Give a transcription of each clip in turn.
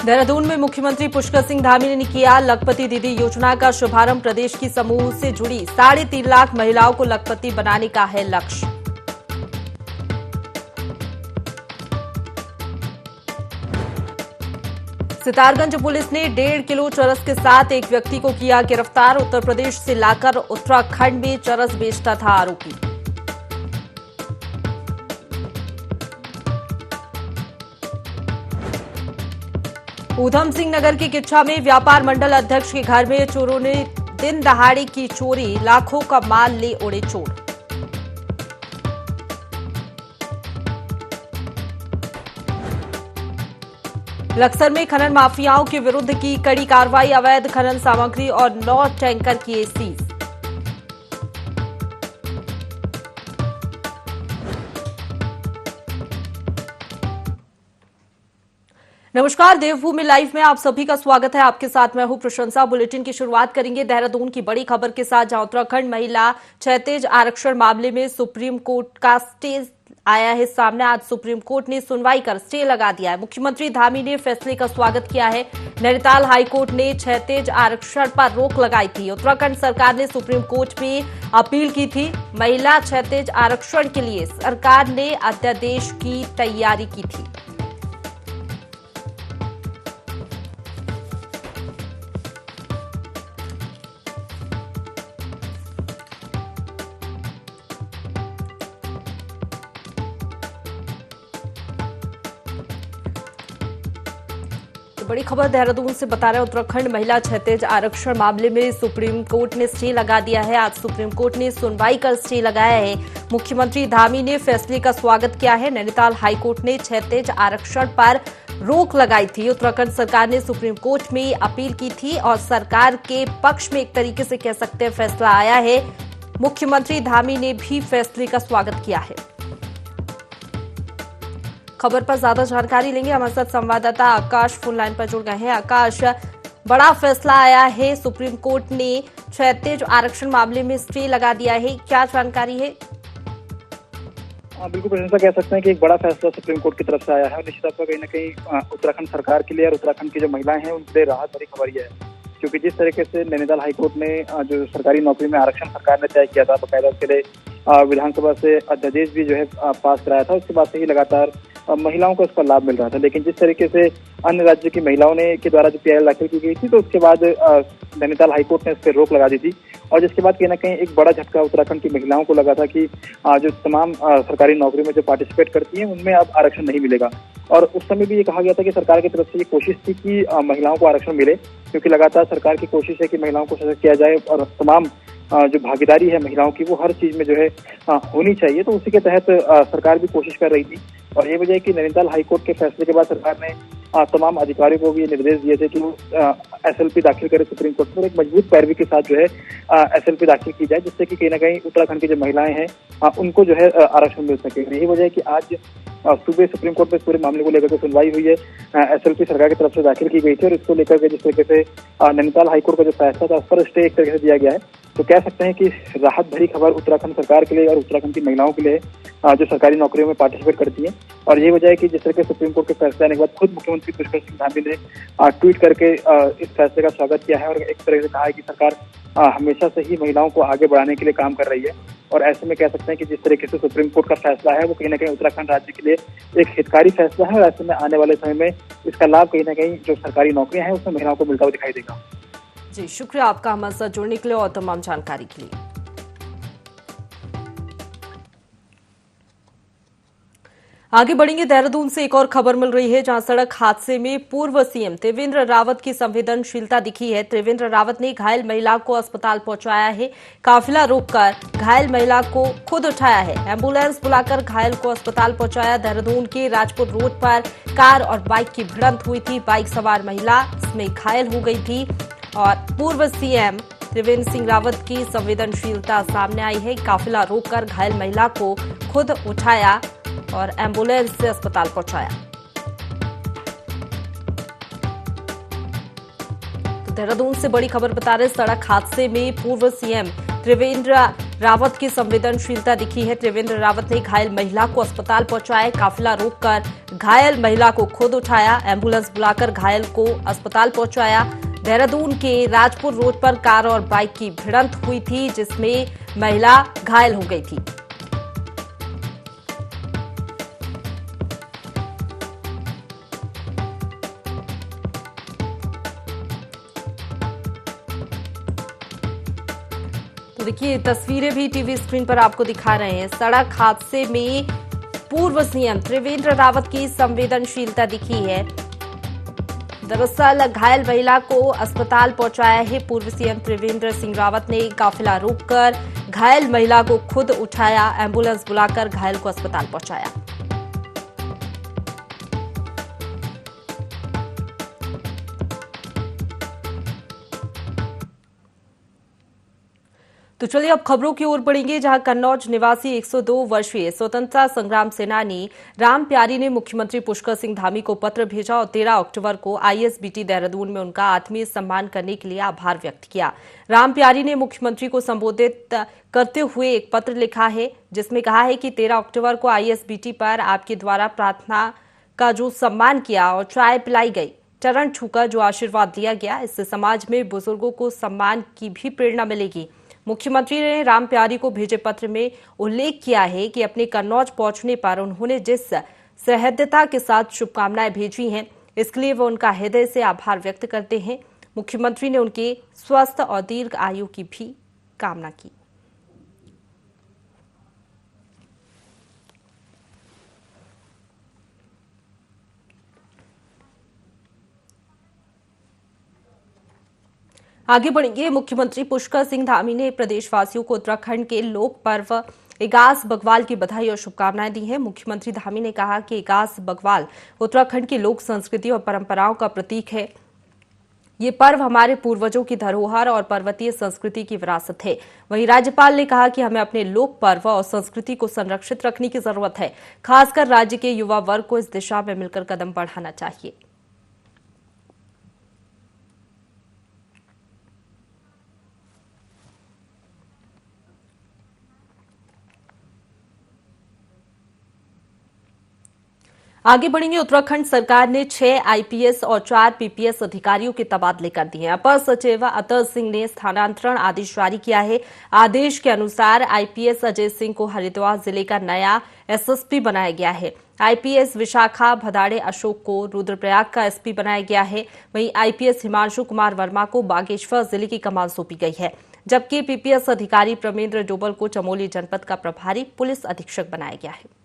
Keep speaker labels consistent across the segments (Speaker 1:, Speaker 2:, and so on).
Speaker 1: देहरादून में मुख्यमंत्री पुष्कर सिंह धामी ने किया लखपति दीदी योजना का शुभारंभ। प्रदेश की समूह से जुड़ी 3.5 लाख महिलाओं को लखपति बनाने का है लक्ष्य। सितारगंज पुलिस ने 1.5 किलो चरस के साथ एक व्यक्ति को किया गिरफ्तार। उत्तर प्रदेश से लाकर उत्तराखंड में चरस बेचता था आरोपी। ऊधम सिंह नगर के किच्छा में व्यापार मंडल अध्यक्ष के घर में चोरों ने दिन दहाड़े की चोरी, लाखों का माल ले उड़े चोर। लक्सर में खनन माफियाओं के विरुद्ध की कड़ी कार्रवाई। अवैध खनन सामग्री और 9 टैंकर किए सीज। नमस्कार, देवभूमि लाइव में आप सभी का स्वागत है। आपके साथ मैं हूं प्रशंसा। बुलेटिन की शुरुआत करेंगे देहरादून की बड़ी खबर के साथ, जहां उत्तराखंड महिला क्षैतिज आरक्षण मामले में सुप्रीम कोर्ट का स्टे आया है सामने। आज सुप्रीम कोर्ट ने सुनवाई कर स्टे लगा दिया है। मुख्यमंत्री धामी ने फैसले का स्वागत किया है। नैनीताल हाईकोर्ट ने क्षैतिज आरक्षण पर रोक लगाई थी। उत्तराखंड सरकार ने सुप्रीम कोर्ट में अपील की थी। महिला क्षैतिज आरक्षण के लिए सरकार ने अध्यादेश की तैयारी की थी। बड़ी खबर देहरादून से बता रहे हैं, उत्तराखंड महिला क्षैतिज आरक्षण मामले में सुप्रीम कोर्ट ने स्टे लगा दिया है। आज सुप्रीम कोर्ट ने सुनवाई कर स्टे लगाया है। मुख्यमंत्री धामी ने फैसले का स्वागत किया है। नैनीताल हाईकोर्ट ने क्षैतिज आरक्षण पर रोक लगाई थी। उत्तराखंड सरकार ने सुप्रीम कोर्ट में अपील की थी और सरकार के पक्ष में एक तरीके से कह सकते हैं फैसला आया है। मुख्यमंत्री धामी ने भी फैसले का स्वागत किया है। खबर पर ज्यादा जानकारी लेंगे, हमारे साथ संवाददाता आकाश फोन लाइन पर जुड़ गए हैं। आकाश, बड़ा फैसला आया है, सुप्रीम कोर्ट ने क्षैतिज आरक्षण मामले में स्टे लगा दिया है, क्या जानकारी है?
Speaker 2: बिल्कुल प्रशंसा, कह सकते हैं कि एक बड़ा फैसला सुप्रीम कोर्ट की तरफ से आया है। निश्चित तौर पर कहीं न कहीं उत्तराखंड सरकार के लिए और उत्तराखंड की जो महिलाएं हैं उनके लिए राहत भरी खबर यह है, क्योंकि जिस तरीके से नैनीताल हाईकोर्ट ने जो सरकारी नौकरी में आरक्षण सरकार ने तय किया था, बकायदा उसके लिए विधानसभा से अध्यादेश भी जो है पास कराया था, उसके बाद से ही लगातार महिलाओं को इसका लाभ मिल रहा था। लेकिन जिस तरीके से अन्य राज्य की महिलाओं ने के द्वारा जो PIL दाखिल की गई थी, तो उसके बाद नैनीताल हाईकोर्ट ने इस पर रोक लगा दी थी। और जिसके बाद कहीं ना कहीं एक बड़ा झटका उत्तराखंड की महिलाओं को लगा था कि जो तमाम सरकारी नौकरी में जो पार्टिसिपेट करती हैं उनमें अब आरक्षण नहीं मिलेगा। और उस समय भी ये कहा गया था कि सरकार की तरफ से ये कोशिश थी कि महिलाओं को आरक्षण मिले, क्योंकि लगातार सरकार की कोशिश है कि महिलाओं को सशक्त किया जाए और तमाम जो भागीदारी है महिलाओं की वो हर चीज में जो है होनी चाहिए। तो उसी के तहत सरकार भी कोशिश कर रही थी। और ये वजह है कि नैनीताल हाईकोर्ट के फैसले के बाद सरकार ने तमाम अधिकारियों को भी ये निर्देश दिए थे कि वो SLP दाखिल करे सुप्रीम कोर्ट में, एक मजबूत पैरवी के साथ जो है SLP दाखिल की जाए, जिससे कि कहीं ना कहीं उत्तराखंड की जो महिलाएं हैं उनको जो है आरक्षण मिल सके। यही वजह है कि आज सुबह सुप्रीम कोर्ट में पूरे मामले को लेकर के सुनवाई हुई है। SLP सरकार की तरफ से दाखिल की गई थी और इसको लेकर के जिस तरीके से नैनीताल हाईकोर्ट का जो फैसला था उस पर स्टे एक तरीके से दिया गया है। तो कह सकते हैं कि राहत भरी खबर उत्तराखंड सरकार के लिए और उत्तराखंड की महिलाओं के लिए जो सरकारी नौकरियों में पार्टिसिपेट करती हैं। और ये वजह है कि जिस तरह के सुप्रीम कोर्ट के फैसले आने के बाद खुद मुख्यमंत्री पुष्कर सिंह धामी ने ट्वीट करके इस फैसले का स्वागत किया है और एक तरह से कहा है कि सरकार हमेशा से ही महिलाओं को आगे बढ़ाने के लिए काम कर रही है। और ऐसे में कह सकते हैं कि जिस तरीके से सुप्रीम कोर्ट का फैसला है वो कहीं ना कहीं उत्तराखंड राज्य के लिए एक हितकारी फैसला है। और ऐसे में आने वाले समय में इसका लाभ कहीं ना कहीं जो सरकारी नौकरियां हैं उसमें महिलाओं को मिलता हुआ दिखाई देगा।
Speaker 1: जी, शुक्रिया आपका हमारे साथ जुड़ने के लिए और तमाम जानकारी के लिए। आगे बढ़ेंगे, देहरादून से एक और खबर मिल रही है, जहां सड़क हादसे में पूर्व सीएम त्रिवेंद्र रावत की संवेदनशीलता दिखी है। त्रिवेंद्र रावत ने घायल महिला को अस्पताल पहुंचाया है। काफिला रोककर घायल महिला को खुद उठाया है। एम्बुलेंस बुलाकर घायल को अस्पताल पहुंचाया। देहरादून के राजपुर रोड पर कार और बाइक की भिड़ंत हुई थी। बाइक सवार महिला इसमें घायल हो गई थी और पूर्व सीएम त्रिवेंद्र सिंह रावत की संवेदनशीलता सामने आई है। काफिला रोककर घायल महिला को खुद उठाया और एम्बुलेंस से अस्पताल पहुंचाया। तो देहरादून से बड़ी खबर बता रहे, सड़क हादसे में पूर्व सीएम त्रिवेंद्र रावत की संवेदनशीलता दिखी है। त्रिवेंद्र रावत ने घायल महिला को अस्पताल पहुंचाया, काफिला रोककर घायल महिला को खुद उठाया, एम्बुलेंस बुलाकर घायल को अस्पताल पहुंचाया। देहरादून के राजपुर रोड पर कार और बाइक की भिड़ंत हुई थी, जिसमें महिला घायल हो गई थी। तो देखिए, तस्वीरें भी टीवी स्क्रीन पर आपको दिखा रहे हैं। सड़क हादसे में पूर्व सीएम त्रिवेंद्र रावत की संवेदनशीलता दिखी है। दरअसल घायल महिला को अस्पताल पहुंचाया है पूर्व सीएम त्रिवेंद्र सिंह रावत ने। काफिला रोककर घायल महिला को खुद उठाया, एम्बुलेंस बुलाकर घायल को अस्पताल पहुंचाया। तो चलिए अब खबरों की ओर बढ़ेंगे, जहां कन्नौज निवासी 102 वर्षीय स्वतंत्रता संग्राम सेनानी राम प्यारी ने मुख्यमंत्री पुष्कर सिंह धामी को पत्र भेजा और 13 अक्टूबर को आईएसबीटी देहरादून में उनका आत्मीय सम्मान करने के लिए आभार व्यक्त किया। राम प्यारी ने मुख्यमंत्री को संबोधित करते हुए एक पत्र लिखा है, जिसमें कहा है कि 13 अक्टूबर को आईएसबीटी पर आपके द्वारा प्रार्थना का जो सम्मान किया और चाय पिलाई गई, चरण छूकर जो आशीर्वाद दिया गया, इससे समाज में बुजुर्गों को सम्मान की भी प्रेरणा मिलेगी। मुख्यमंत्री ने राम प्यारी को भेजे पत्र में उल्लेख किया है कि अपने कन्नौज पहुंचने पर उन्होंने जिस सहृदयता के साथ शुभकामनाएं भेजी हैं, इसके लिए वो उनका हृदय से आभार व्यक्त करते हैं। मुख्यमंत्री ने उनके स्वस्थ और दीर्घ आयु की भी कामना की। आगे बढ़ेंगे। मुख्यमंत्री पुष्कर सिंह धामी ने प्रदेशवासियों को उत्तराखंड के लोक पर्व इगास बग्वाल की बधाई और शुभकामनाएं दी हैं। मुख्यमंत्री धामी ने कहा कि इगास बग्वाल उत्तराखंड की लोक संस्कृति और परंपराओं का प्रतीक है। ये पर्व हमारे पूर्वजों की धरोहर और पर्वतीय संस्कृति की विरासत है। वहीं राज्यपाल ने कहा कि हमें अपने लोक पर्व और संस्कृति को संरक्षित रखने की जरूरत है। खासकर राज्य के युवा वर्ग को इस दिशा में मिलकर कदम बढ़ाना चाहिए। आगे बढ़ेंगे। उत्तराखंड सरकार ने 6 आईपीएस और 4 पीपीएस अधिकारियों के तबादले कर दिए हैं। अपर सचिव अतर सिंह ने स्थानांतरण आदेश जारी किया है। आदेश के अनुसार आईपीएस अजय सिंह को हरिद्वार जिले का नया एसएसपी बनाया गया है। आईपीएस विशाखा भदाड़े अशोक को रुद्रप्रयाग का एसपी बनाया गया है। वहीं आईपीएस हिमांशु कुमार वर्मा को बागेश्वर जिले की कमान सौंपी गई है, जबकि पीपीएस अधिकारी प्रमेंद्र डोबल को चमोली जनपद का प्रभारी पुलिस अधीक्षक बनाया गया है।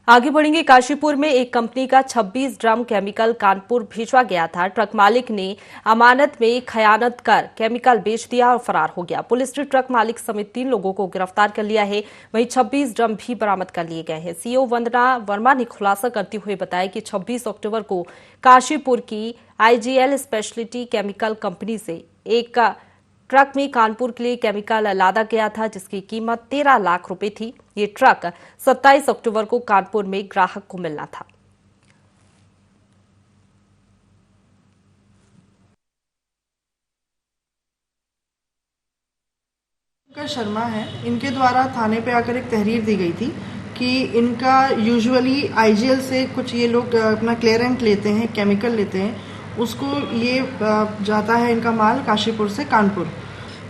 Speaker 1: आगे बढ़ेंगे। काशीपुर में एक कंपनी का 26 ड्रम केमिकल कानपुर भेजा गया था। ट्रक मालिक ने अमानत में खयानत कर केमिकल बेच दिया और फरार हो गया। पुलिस ने ट्रक मालिक समेत 3 लोगों को गिरफ्तार कर लिया है। वहीं 26 ड्रम भी बरामद कर लिए गए हैं। सीओ वंदना वर्मा ने खुलासा करते हुए बताया कि 26 अक्टूबर को काशीपुर की आईजीएल स्पेशलिटी केमिकल कंपनी से एक ट्रक में कानपुर के लिए केमिकल लादा गया था, जिसकी कीमत 13 लाख रुपए थी। ये ट्रक 27 अक्टूबर को कानपुर में ग्राहक को मिलना था।
Speaker 3: शर्मा है, इनके द्वारा थाने पे आकर एक तहरीर दी गई थी कि इनका यूजुअली आईजीएल से कुछ ये लोग अपना क्लियरेंट लेते हैं, केमिकल लेते हैं, उसको ये जाता है इनका माल काशीपुर से कानपुर।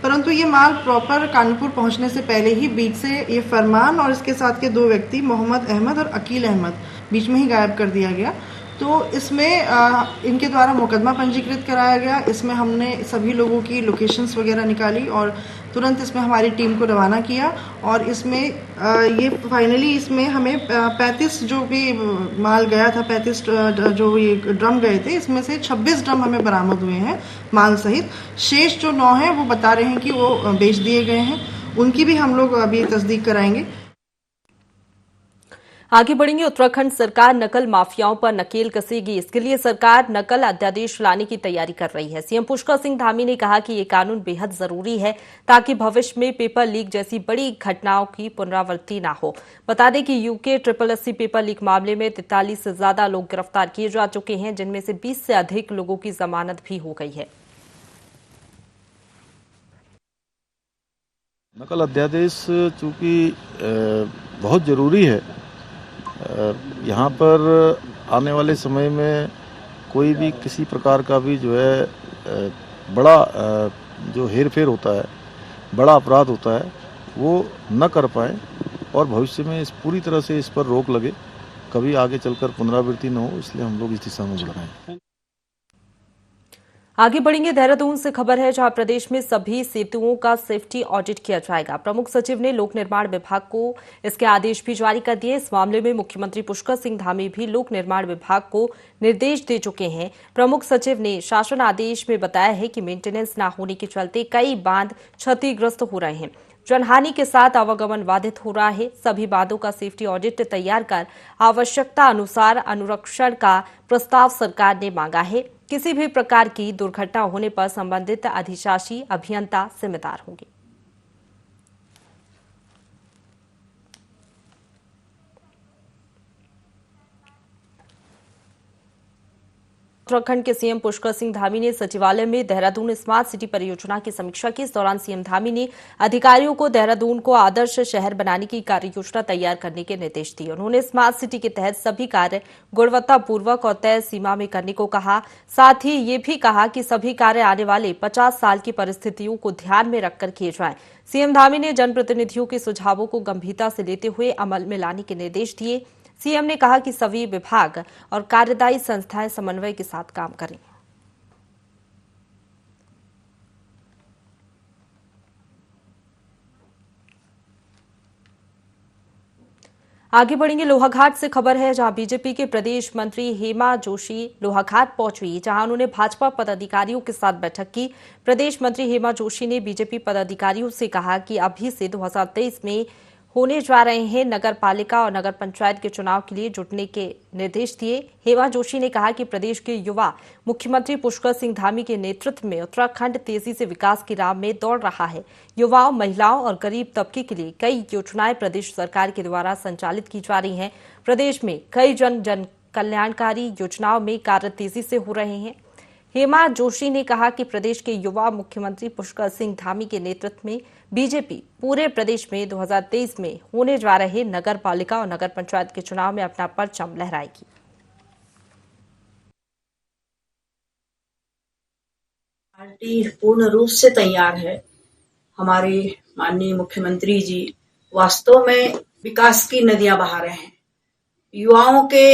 Speaker 3: परंतु ये माल प्रॉपर कानपुर पहुंचने से पहले ही बीच से ये फरमान और इसके साथ के 2 व्यक्ति मोहम्मद अहमद और अकील अहमद बीच में ही गायब कर दिया गया। तो इसमें इनके द्वारा मुकदमा पंजीकृत कराया गया। इसमें हमने सभी लोगों की लोकेशंस वगैरह निकाली और तुरंत इसमें हमारी टीम को रवाना किया और इसमें ये फाइनली इसमें हमें 35 जो भी माल गया था, 35 जो ये ड्रम गए थे, इसमें से 26 ड्रम हमें बरामद हुए हैं माल सहित। शेष जो 9 हैं वो बता रहे हैं कि वो बेच दिए गए हैं। उनकी भी हम लोग अभी तस्दीक कराएंगे।
Speaker 1: आगे बढ़ेंगे। उत्तराखंड सरकार नकल माफियाओं पर नकेल कसेगी। इसके लिए सरकार नकल अध्यादेश लाने की तैयारी कर रही है। सीएम पुष्कर सिंह धामी ने कहा कि ये कानून बेहद जरूरी है ताकि भविष्य में पेपर लीक जैसी बड़ी घटनाओं की पुनरावृत्ति न हो। बता दें कि यूके SSSC पेपर लीक मामले में 43 से ज्यादा लोग गिरफ्तार किए जा चुके हैं, जिनमें से 20 से अधिक लोगों की जमानत भी हो गई है।
Speaker 4: नकल अध्यादेश चूंकि बहुत ज़रूरी है, यहाँ पर आने वाले समय में कोई भी किसी प्रकार का भी जो है बड़ा जो हेरफेर होता है, बड़ा अपराध होता है, वो न कर पाए और भविष्य में इस पूरी तरह से इस पर रोक लगे, कभी आगे चलकर पुनरावृत्ति न हो, इसलिए हम लोग इस दिशा में बढ़ रहे हैं।
Speaker 1: आगे बढ़ेंगे। देहरादून से खबर है, जहां प्रदेश में सभी सेतुओं का सेफ्टी ऑडिट किया जाएगा। प्रमुख सचिव ने लोक निर्माण विभाग को इसके आदेश भी जारी कर दिए। इस मामले में मुख्यमंत्री पुष्कर सिंह धामी भी लोक निर्माण विभाग को निर्देश दे चुके हैं। प्रमुख सचिव ने शासन आदेश में बताया है कि मेंटेनेंस न होने के चलते कई बांध क्षतिग्रस्त हो रहे हैं, जनहानि के साथ आवागमन बाधित हो रहा है। सभी बांधों का सेफ्टी ऑडिट तैयार कर आवश्यकता अनुसार अनुरक्षण का प्रस्ताव सरकार ने मांगा है। किसी भी प्रकार की दुर्घटना होने पर संबंधित अधिशासी अभियंता जिम्मेदार होंगे। उत्तराखंड के सीएम पुष्कर सिंह धामी ने सचिवालय में देहरादून स्मार्ट सिटी परियोजना की समीक्षा की। इस दौरान सीएम धामी ने अधिकारियों को देहरादून को आदर्श शहर बनाने की कार्ययोजना तैयार करने के निर्देश दिए। उन्होंने स्मार्ट सिटी के तहत सभी कार्य गुणवत्तापूर्वक और तय सीमा में करने को कहा। साथ ही ये भी कहा कि सभी कार्य आने वाले 50 साल की परिस्थितियों को ध्यान में रखकर किए जाएं। सीएम धामी ने जनप्रतिनिधियों के सुझावों को गंभीरता से लेते हुए अमल में लाने के निर्देश दिए। सीएम ने कहा कि सभी विभाग और कार्यदायी संस्थाएं समन्वय के साथ काम करें। आगे बढ़ेंगे। लोहाघाट से खबर है, जहां बीजेपी के प्रदेश मंत्री हेमा जोशी लोहाघाट पहुंची, जहां उन्होंने भाजपा पदाधिकारियों के साथ बैठक की। प्रदेश मंत्री हेमा जोशी ने बीजेपी पदाधिकारियों से कहा कि अभी से 2023 में होने जा रहे हैं नगर पालिका और नगर पंचायत के चुनाव के लिए जुटने के निर्देश दिए। हेमा जोशी ने कहा कि प्रदेश के युवा मुख्यमंत्री पुष्कर सिंह धामी के नेतृत्व में उत्तराखंड तेजी से विकास की राह में दौड़ रहा है। युवाओं, महिलाओं और गरीब तबके के लिए कई योजनाएं प्रदेश सरकार के द्वारा संचालित की जा रही हैं। प्रदेश में कई जन कल्याणकारी योजनाओं में कार्य तेजी से हो रहे हैं। हेमा जोशी ने कहा कि प्रदेश के युवा मुख्यमंत्री पुष्कर सिंह धामी के नेतृत्व में बीजेपी पूरे प्रदेश में 2023 में होने जा रहे नगर पालिका और नगर पंचायत के चुनाव में अपना परचम लहराएगी।
Speaker 5: पार्टी पूर्ण रूप से तैयार है। हमारे माननीय मुख्यमंत्री जी वास्तव में विकास की नदियां बहा रहे हैं। युवाओं के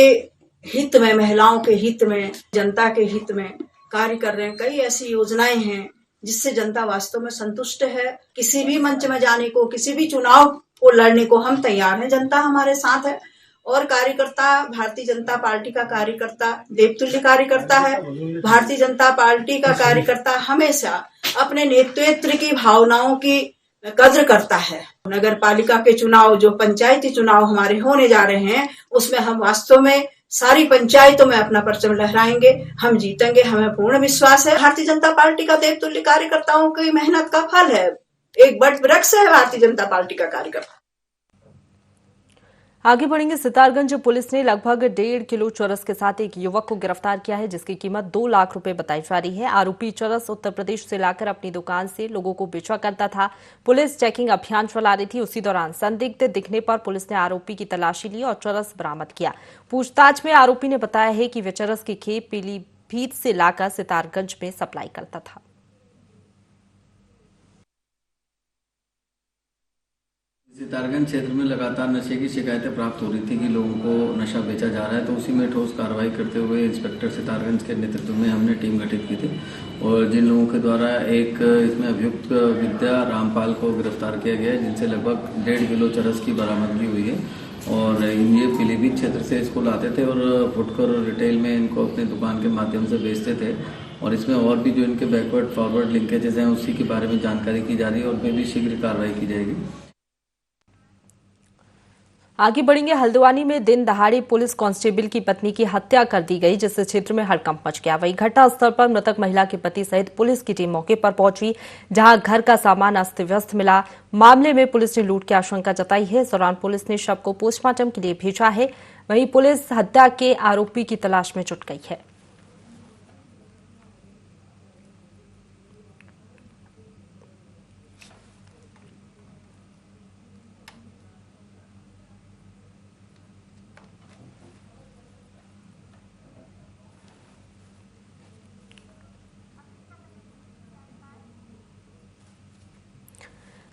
Speaker 5: हित में, महिलाओं के हित में, जनता के हित में कार्य कर रहे हैं। कई ऐसी योजनाएं हैं जिससे जनता वास्तव में संतुष्ट है। किसी भी मंच में जाने को, किसी भी चुनाव को लड़ने को हम तैयार हैं। जनता हमारे साथ है और कार्यकर्ता, भारतीय जनता पार्टी का कार्यकर्ता देवतुल्य कार्यकर्ता है। भारतीय जनता पार्टी का कार्यकर्ता हमेशा अपने नेतृत्व की भावनाओं की कद्र करता है। नगर पालिका के चुनाव, जो पंचायती चुनाव हमारे होने जा रहे हैं, उसमें हम वास्तव में सारी पंचायतों में अपना परचम लहराएंगे। हम जीतेंगे, हमें पूर्ण विश्वास है। भारतीय जनता पार्टी का देवतुल्य कार्यकर्ताओं की मेहनत का फल है। एक बट वृक्ष है भारतीय जनता पार्टी का कार्यकर्ता।
Speaker 1: आगे बढ़ेंगे। सितारगंज पुलिस ने लगभग 1.5 किलो चरस के साथ एक युवक को गिरफ्तार किया है, जिसकी कीमत 2 लाख रुपए बताई जा रही है। आरोपी चरस उत्तर प्रदेश से लाकर अपनी दुकान से लोगों को बेचा करता था। पुलिस चेकिंग अभियान चला रही थी। उसी दौरान संदिग्ध दिखने पर पुलिस ने आरोपी की तलाशी ली और चरस बरामद किया। पूछताछ में आरोपी ने बताया है कि वे चरस की खेप पीलीभीत से लाकर सितारगंज में सप्लाई करता था।
Speaker 6: सितारगंज क्षेत्र में लगातार नशे की शिकायतें प्राप्त हो रही थी कि लोगों को नशा बेचा जा रहा है, तो उसी में ठोस कार्रवाई करते हुए इंस्पेक्टर सितारगंज के नेतृत्व में हमने टीम गठित की थी और जिन लोगों के द्वारा एक इसमें अभियुक्त विद्या रामपाल को गिरफ्तार किया गया है, जिनसे लगभग 1.5 किलो चरस की बरामदगी हुई है। और ये पीलीभीत क्षेत्र से इसको लाते थे और फुटकर रिटेल में इनको अपने दुकान के माध्यम से बेचते थे। और इसमें और भी जो इनके बैकवर्ड फॉरवर्ड लिंकेजेस हैं उसी के बारे में जानकारी की जा रही है और उनमें भी शीघ्र कार्रवाई की जाएगी।
Speaker 1: आगे बढ़ेंगे। हल्द्वानी में दिन दहाड़े पुलिस कांस्टेबल की पत्नी की हत्या कर दी गई, जिससे क्षेत्र में हड़कंप मच गया। वहीं घटनास्थल पर मृतक महिला के पति सहित पुलिस की टीम मौके पर पहुंची, जहां घर का सामान अस्त व्यस्त मिला। मामले में पुलिस ने लूट की आशंका जताई है। इस दौरान पुलिस ने शव को पोस्टमार्टम के लिए भेजा है। वहीं पुलिस हत्या के आरोपी की तलाश में जुट गई है।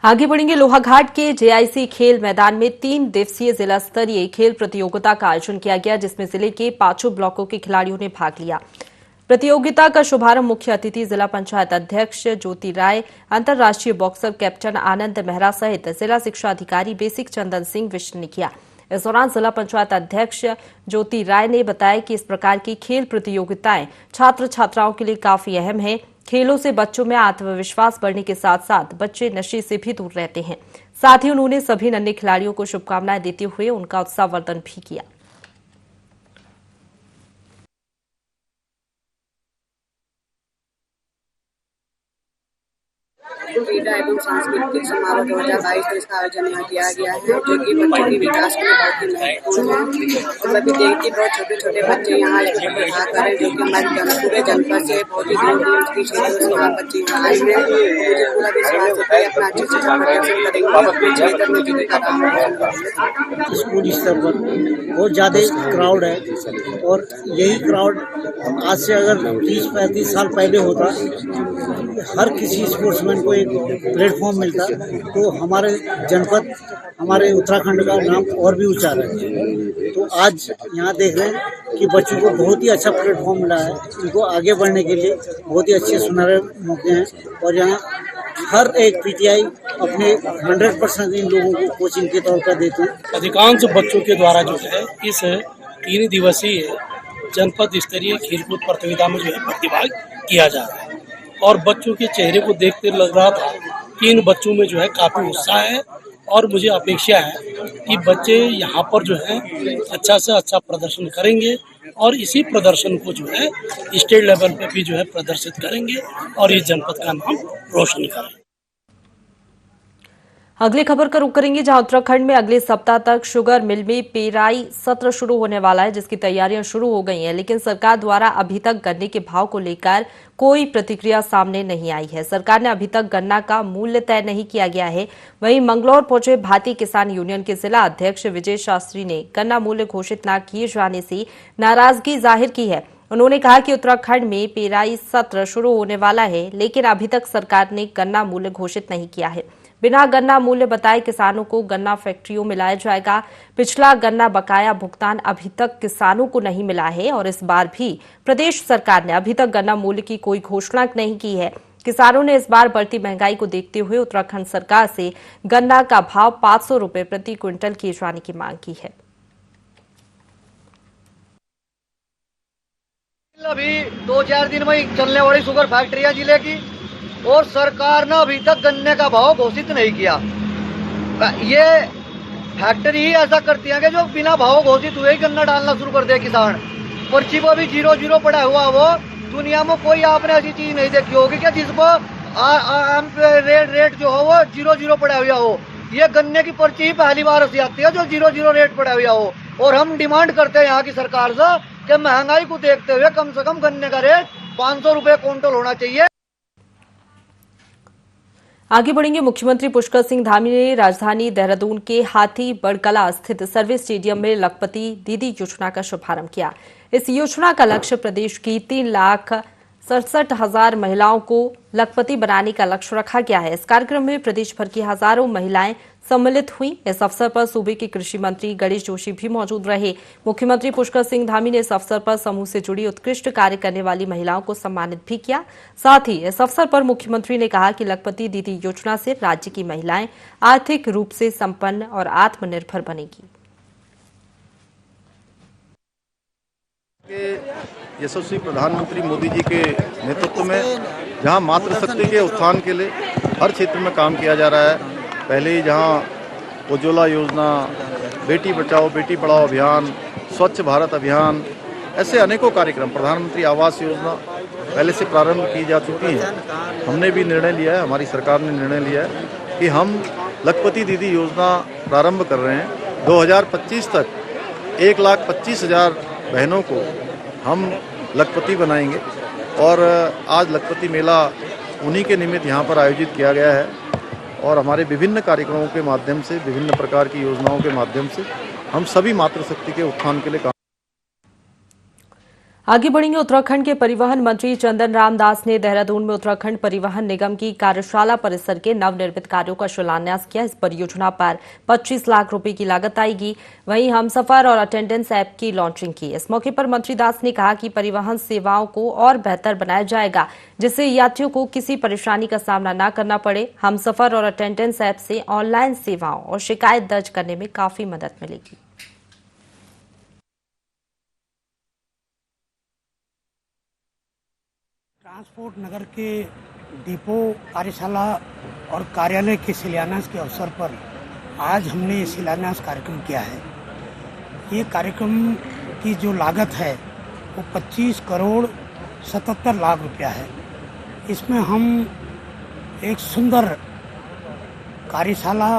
Speaker 1: आगे बढ़ेंगे। लोहाघाट के जेआईसी खेल मैदान में 3 दिवसीय जिला स्तरीय खेल प्रतियोगिता का आयोजन किया गया, जिसमें जिले के 5 ब्लॉकों के खिलाड़ियों ने भाग लिया। प्रतियोगिता का शुभारंभ मुख्य अतिथि जिला पंचायत अध्यक्ष ज्योति राय, अंतर्राष्ट्रीय बॉक्सर कैप्टन आनंद मेहरा सहित जिला शिक्षा अधिकारी बेसिक चंदन सिंह विष्ट ने किया। इस दौरान जिला पंचायत अध्यक्ष ज्योति राय ने बताया कि इस प्रकार की खेल प्रतियोगिताएं छात्र छात्राओं के लिए काफी अहम है। खेलों से बच्चों में आत्मविश्वास बढ़ने के साथ साथ बच्चे नशे से भी दूर रहते हैं। साथ ही उन्होंने सभी नन्हे खिलाड़ियों को शुभकामनाएं देते हुए उनका उत्साहवर्धन भी किया।
Speaker 7: क्रीड़ा एवं सांस्कृतिक समारोह 2022 का आयोजन यहाँ किया गया है, जो कि बच्चों के विकास के लिए बहुत ही महत्वपूर्ण है। और मैं भी देखती बहुत छोटे छोटे बच्चे यहाँ भाग कर रहे हैं, जो कि हमारे पूरे जनपद से बहुत ही दूर दूर की क्षेत्रों से यहाँ बच्चे यहाँ आए हैं। मुझे पूरा विश्वास है कि अपना अच्छे से प्रदर्शन करेंगे, अपने क्षेत्र में जिनका काम है।
Speaker 8: स्कूल स्तर पर बहुत ज़्यादा क्राउड है, और यही क्राउड आज से अगर 30-35 साल पहले होता, हर किसी स्पोर्ट्समैन को एक प्लेटफॉर्म मिलता, तो हमारे जनपद, हमारे उत्तराखंड का नाम और भी ऊंचा रहता। तो आज यहाँ देख रहे हैं कि बच्चों को बहुत ही अच्छा प्लेटफॉर्म मिला है। इनको आगे बढ़ने के लिए बहुत ही अच्छे सुनहरे मौके हैं, और यहाँ हर एक पीटीआई अपने 100% इन लोगों को कोचिंग के तौर पर देते हैं।
Speaker 9: अधिकांश बच्चों के द्वारा जो है इस 3 दिवसीय जनपद स्तरीय खेलकूद प्रतियोगिता में जो है प्रतिभाग किया जा रहा है, और बच्चों के चेहरे को देखते लग रहा था कि इन बच्चों में जो है काफी उत्साह है, और मुझे अपेक्षा है कि बच्चे यहाँ पर जो है अच्छा से अच्छा प्रदर्शन करेंगे, और इसी प्रदर्शन को जो है स्टेट लेवल पे भी जो है प्रदर्शित करेंगे, और इस जनपद का नाम रोशन करेंगे।
Speaker 1: अगली खबर का रुख करेंगे, जहां उत्तराखंड में अगले सप्ताह तक शुगर मिल में पेराई सत्र शुरू होने वाला है, जिसकी तैयारियां शुरू हो गई हैं। लेकिन सरकार द्वारा अभी तक गन्ने के भाव को लेकर कोई प्रतिक्रिया सामने नहीं आई है। सरकार ने अभी तक गन्ना का मूल्य तय नहीं किया गया है। वहीं मंगलौर पहुंचे भारतीय किसान यूनियन के जिला अध्यक्ष विजय शास्त्री ने गन्ना मूल्य घोषित न किए जाने से नाराजगी जाहिर की है। उन्होंने कहा कि उत्तराखंड में पेराई सत्र शुरू होने वाला है, लेकिन अभी तक सरकार ने गन्ना मूल्य घोषित नहीं किया है। बिना गन्ना मूल्य बताए किसानों को गन्ना फैक्ट्रियों में लाया जाएगा। पिछला गन्ना बकाया भुगतान अभी तक किसानों को नहीं मिला है, और इस बार भी प्रदेश सरकार ने अभी तक गन्ना मूल्य की कोई घोषणा नहीं की है। किसानों ने इस बार बढ़ती महंगाई को देखते हुए उत्तराखंड सरकार से गन्ना का भाव 500 रुपए प्रति क्विंटल किए जाने की मांग की है।
Speaker 10: अभी 2-4 दिन में चलने वाली शुगर फैक्ट्रियां जिले की, और सरकार ने अभी तक गन्ने का भाव घोषित नहीं किया। ये फैक्ट्री ही ऐसा करती है कि जो बिना भाव घोषित हुए ही गन्ना डालना शुरू कर दे किसान। पर्ची पर भी 0-0 पड़ा हुआ, वो दुनिया में कोई आपने ऐसी चीज नहीं देखी होगी कि जिसको रेट जो हो वो 0-0 पड़ा हुआ हो। ये गन्ने की पर्ची ही पहली बार ऐसी आती है जो 0-0 रेट पड़ा हुआ हो। और हम डिमांड करते हैं यहाँ की सरकार से कि महंगाई को देखते हुए कम से कम गन्ने का रेट 500 रुपए क्विंटल होना चाहिए।
Speaker 1: आगे बढ़ेंगे। मुख्यमंत्री पुष्कर सिंह धामी ने राजधानी देहरादून के हाथी बड़कला स्थित सर्विस स्टेडियम में लखपति दीदी योजना का शुभारंभ किया। इस योजना का लक्ष्य प्रदेश की 3,67,000 महिलाओं को लखपति बनाने का लक्ष्य रखा गया है। इस कार्यक्रम में प्रदेश भर की हजारों महिलाएं सम्मिलित हुई। इस अवसर पर सूबे के कृषि मंत्री गणेश जोशी भी मौजूद रहे। मुख्यमंत्री पुष्कर सिंह धामी ने इस अवसर पर समूह से जुड़ी उत्कृष्ट कार्य करने वाली महिलाओं को सम्मानित भी किया। साथ ही इस अवसर पर मुख्यमंत्री ने कहा कि लखपति दीदी योजना से राज्य की महिलाएं आर्थिक रूप से संपन्न और आत्मनिर्भर बनेगी।
Speaker 4: यशस्वी प्रधानमंत्री मोदी जी के नेतृत्व में जहां मातृशक्ति के उत्थान के लिए हर क्षेत्र में काम किया जा रहा है। पहले ही जहां उज्ज्वला योजना, बेटी बचाओ बेटी पढ़ाओ अभियान, स्वच्छ भारत अभियान, ऐसे अनेकों कार्यक्रम, प्रधानमंत्री आवास योजना पहले से प्रारंभ की जा चुकी हैं। हमने भी निर्णय लिया है, हमारी सरकार ने निर्णय लिया है कि हम लखपति दीदी योजना प्रारंभ कर रहे हैं। 2025 तक 1,25,000 बहनों को हम लखपति बनाएंगे और आज लखपति मेला उन्हीं के निमित्त यहाँ पर आयोजित किया गया है और हमारे विभिन्न कार्यक्रमों के माध्यम से, विभिन्न प्रकार की योजनाओं के माध्यम से हम सभी मातृशक्ति के उत्थान के लिए काम।
Speaker 1: आगे बढ़ेंगे। उत्तराखंड के परिवहन मंत्री चंदन राम दास ने देहरादून में उत्तराखंड परिवहन निगम की कार्यशाला परिसर के नवनिर्मित कार्यों का शिलान्यास किया। इस परियोजना पर 25 लाख रुपए की लागत आएगी। वहीं हमसफर और अटेंडेंस ऐप की लॉन्चिंग की। इस मौके पर मंत्री दास ने कहा कि परिवहन सेवाओं को और बेहतर बनाया जाएगा, जिससे यात्रियों को किसी परेशानी का सामना न करना पड़े। हमसफर और अटेंडेंस ऐप से ऑनलाइन सेवाओं और शिकायत दर्ज करने में काफी मदद मिलेगी।
Speaker 11: ट्रांसपोर्ट नगर के डिपो, कार्यशाला और कार्यालय के शिलान्यास के अवसर पर आज हमने ये शिलान्यास कार्यक्रम किया है। ये कार्यक्रम की जो लागत है वो 25 करोड़ 77 लाख रुपया है। इसमें हम एक सुंदर कार्यशाला,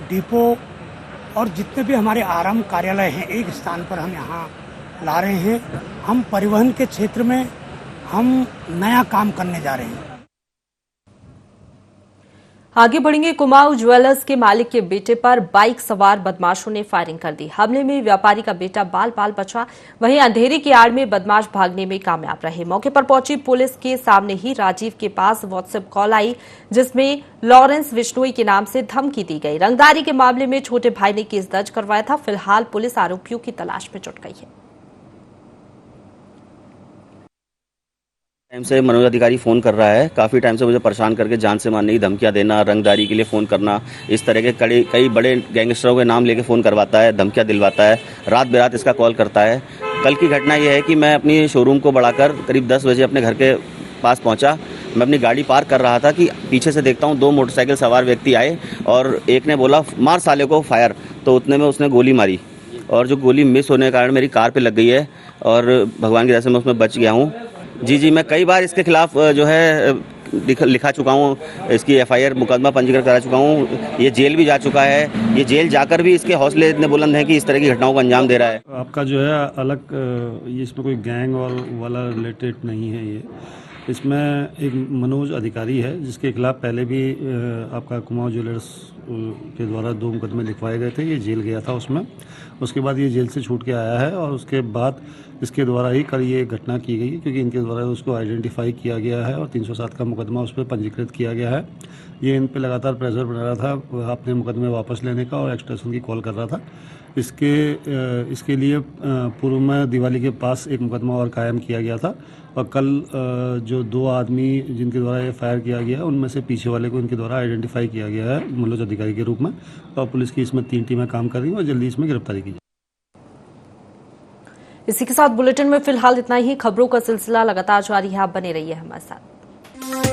Speaker 11: डिपो और जितने भी हमारे आरंभ कार्यालय हैं एक स्थान पर हम यहाँ ला रहे हैं। हम परिवहन के क्षेत्र में हम नया काम करने जा रहे हैं।
Speaker 1: आगे बढ़ेंगे। कुमाऊं ज्वेलर्स के मालिक के बेटे पर बाइक सवार बदमाशों ने फायरिंग कर दी। हमले में व्यापारी का बेटा बाल बाल बचा। वहीं अंधेरे की आड़ में बदमाश भागने में कामयाब रहे। मौके पर पहुंची पुलिस के सामने ही राजीव के पास व्हाट्सएप कॉल आई, जिसमें लॉरेंस विश्नोई के नाम से धमकी दी गई। रंगदारी के मामले में छोटे भाई ने केस दर्ज करवाया था। फिलहाल पुलिस आरोपियों की तलाश में जुट गई है।
Speaker 12: टाइम से मनोज अधिकारी फ़ोन कर रहा है, काफ़ी टाइम से मुझे परेशान करके जान से मारने की धमकियां देना, रंगदारी के लिए फ़ोन करना, इस तरह के कई बड़े गैंगस्टरों के नाम लेके फ़ोन करवाता है, धमकियां दिलवाता है, रात बेरात इसका कॉल करता है। कल की घटना यह है कि मैं अपनी शोरूम को बढ़ाकर करीब 10 बजे अपने घर के पास पहुंचा। मैं अपनी गाड़ी पार्क कर रहा था कि पीछे से देखता हूँ 2 मोटरसाइकिल सवार व्यक्ति आए और एक ने बोला मार साले को फायर, तो उतने में उसने गोली मारी और जो गोली मिस होने के कारण मेरी कार पर लग गई है और भगवान की दया से मैं उसमें बच गया हूँ। जी, मैं कई बार इसके खिलाफ जो है लिखा चुका हूँ, इसकी एफआईआर मुकदमा पंजीकृत करा चुका हूँ। ये जेल भी जा चुका है। ये जेल जाकर भी इसके हौसले इतने बुलंद हैं कि इस तरह की घटनाओं को अंजाम दे रहा है।
Speaker 13: आपका जो है अलग, ये इसमें कोई गैंग और वाला रिलेटेड नहीं है। ये इसमें एक मनोज अधिकारी है जिसके खिलाफ पहले भी आपका कुमाऊं ज्वेलर्स के द्वारा 2 मुकदमे लिखवाए गए थे। ये जेल गया था उसमें, उसके बाद ये जेल से छूट के आया है और उसके बाद इसके द्वारा ही कल ये घटना की गई है, क्योंकि इनके द्वारा उसको आइडेंटिफाई किया गया है और 307 का मुकदमा उस पर पंजीकृत किया गया है। ये इन पे लगातार प्रेशर बना रहा था अपने मुकदमे वापस लेने का और एक्सट्रेशन की कॉल कर रहा था। इसके लिए पूर्व में दिवाली के पास एक मुकदमा और कायम किया गया था और कल जो 2 आदमी जिनके द्वारा ये फायर किया गया उनमें से पीछे वाले को इनके द्वारा आइडेंटिफाई किया गया है मनोज अधिकारी के रूप में और पुलिस की इसमें 3 टीमें काम कर रही हैं और जल्दी इसमें गिरफ्तारी की।
Speaker 1: इसी के साथ बुलेटिन में फिलहाल इतना ही। खबरों का सिलसिला लगातार जारी है, आप बने रहिए हमारे साथ।